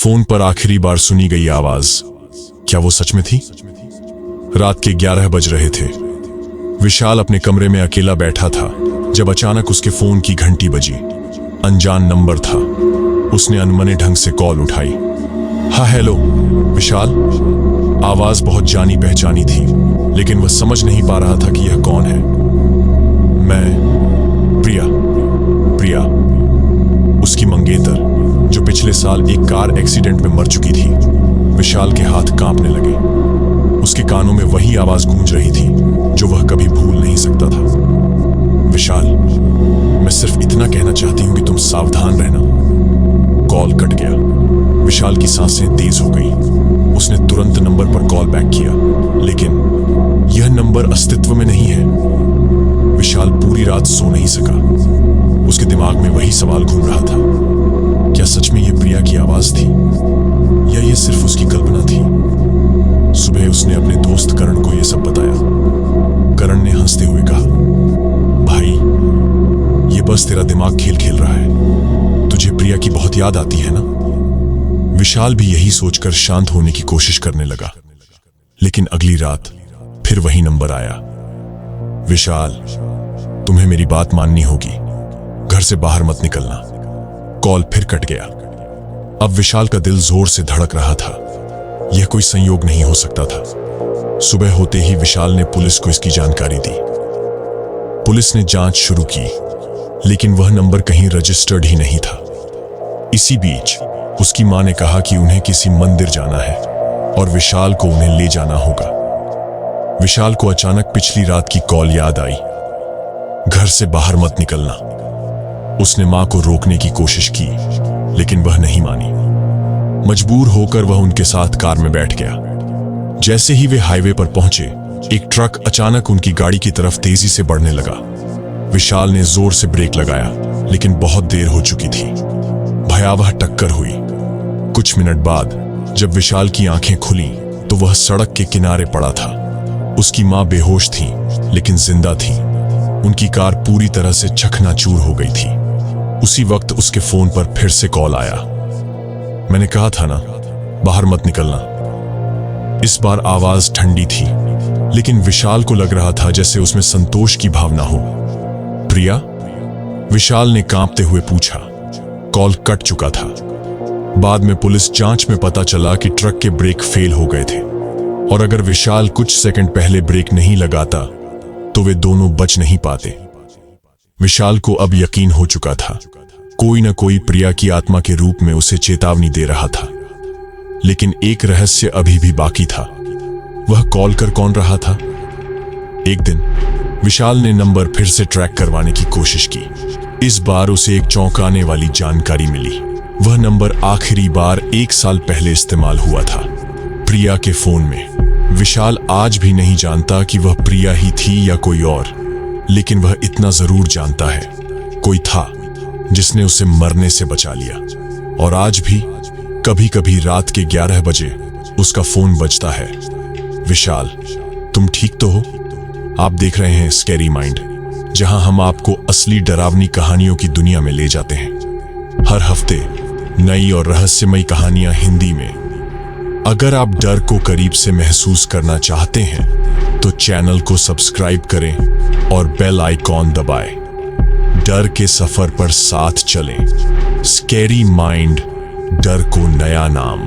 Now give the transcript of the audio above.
Phone पर आखिरी बार सुनी गई आवाज, क्या वो सच में थी? रात के 11 बज रहे थे। विशाल अपने कमरे में अकेला बैठा था जब अचानक उसके फोन की घंटी बजी। अनजान नंबर था। उसने अनमने ढंग से कॉल उठाई। हाँ हेलो विशाल। आवाज बहुत जानी पहचानी थी, लेकिन वह समझ नहीं पा रहा था कि यह कौन है। मैं प्रिया उसकी मंगेतर, जो पिछले साल एक कार एक्सीडेंट में मर चुकी थी। विशाल के हाथ कांपने लगे। उसके कानों में वही आवाज गूंज रही थी जो वह कभी भूल नहीं सकता था। विशाल, मैं सिर्फ इतना कहना चाहती हूं कि तुम सावधान रहना। कॉल कट गया। विशाल की सांसें तेज हो गई। उसने तुरंत नंबर पर कॉल बैक किया, लेकिन यह नंबर अस्तित्व में नहीं है। विशाल पूरी रात सो नहीं सका। उसके दिमाग में वही सवाल घूम रहा था, क्या सच में यह प्रिया की आवाज थी या यह सिर्फ उसकी कल्पना थी? सुबह उसने अपने दोस्त करण को यह सब बताया। करण ने हंसते हुए कहा, भाई ये बस तेरा दिमाग खेल खेल रहा है। तुझे प्रिया की बहुत याद आती है ना? विशाल भी यही सोचकर शांत होने की कोशिश करने लगा, लेकिन अगली रात फिर वही नंबर आया। विशाल, तुम्हें मेरी बात माननी होगी। घर से बाहर मत निकलना। कॉल फिर कट गया। अब विशाल का दिल जोर से धड़क रहा था। यह कोई संयोग नहीं हो सकता था। सुबह होते ही विशाल ने पुलिस को इसकी जानकारी दी। पुलिस ने जांच शुरू की, लेकिन वह नंबर कहीं रजिस्टर्ड ही नहीं था। इसी बीच उसकी मां ने कहा कि उन्हें किसी मंदिर जाना है और विशाल को उन्हें ले जाना होगा। विशाल को अचानक पिछली रात की कॉल याद आई। घर से बाहर मत निकलना। उसने मां को रोकने की कोशिश की, लेकिन वह नहीं मानी। मजबूर होकर वह उनके साथ कार में बैठ गया। जैसे ही वे हाईवे पर पहुंचे, एक ट्रक अचानक उनकी गाड़ी की तरफ तेजी से बढ़ने लगा। विशाल ने जोर से ब्रेक लगाया, लेकिन बहुत देर हो चुकी थी। भयावह टक्कर हुई। कुछ मिनट बाद जब विशाल की आंखें खुली तो वह सड़क के किनारे पड़ा था। उसकी मां बेहोश थी, लेकिन जिंदा थी। उनकी कार पूरी तरह से चकनाचूर हो गई थी। उसी वक्त उसके फोन पर फिर से कॉल आया। मैंने कहा था ना, बाहर मत निकलना। इस बार आवाज ठंडी थी, लेकिन विशाल को लग रहा था जैसे उसमें संतोष की भावना हो। प्रिया? विशाल ने कांपते हुए पूछा। कॉल कट चुका था। बाद में पुलिस जांच में पता चला कि ट्रक के ब्रेक फेल हो गए थे, और अगर विशाल कुछ सेकंड पहले ब्रेक नहीं लगाता तो वे दोनों बच नहीं पाते। विशाल को अब यकीन हो चुका था, कोई न कोई प्रिया की आत्मा के रूप में उसे चेतावनी दे रहा था। लेकिन एक रहस्य अभी भी बाकी था। वह कॉल कर कौन रहा था? एक दिन विशाल ने नंबर फिर से ट्रैक करवाने की कोशिश की। इस बार उसे एक चौंकाने वाली जानकारी मिली। वह नंबर आखिरी बार 1 साल पहले इस्तेमाल हुआ था, प्रिया के फोन में। विशाल आज भी नहीं जानता कि वह प्रिया ही थी या कोई और, लेकिन वह इतना जरूर जानता है, कोई था जिसने उसे मरने से बचा लिया। और आज भी कभी कभी रात के 11 बजे उसका फोन बजता है। विशाल, तुम ठीक तो हो? आप देख रहे हैं स्कैरी माइंड, जहां हम आपको असली डरावनी कहानियों की दुनिया में ले जाते हैं। हर हफ्ते नई और रहस्यमयी कहानियां हिंदी में। अगर आप डर को करीब से महसूस करना चाहते हैं तो चैनल को सब्सक्राइब करें और बेल आइकॉन दबाएं। डर के सफर पर साथ चलें। स्कैरी माइंड, डर को नया नाम।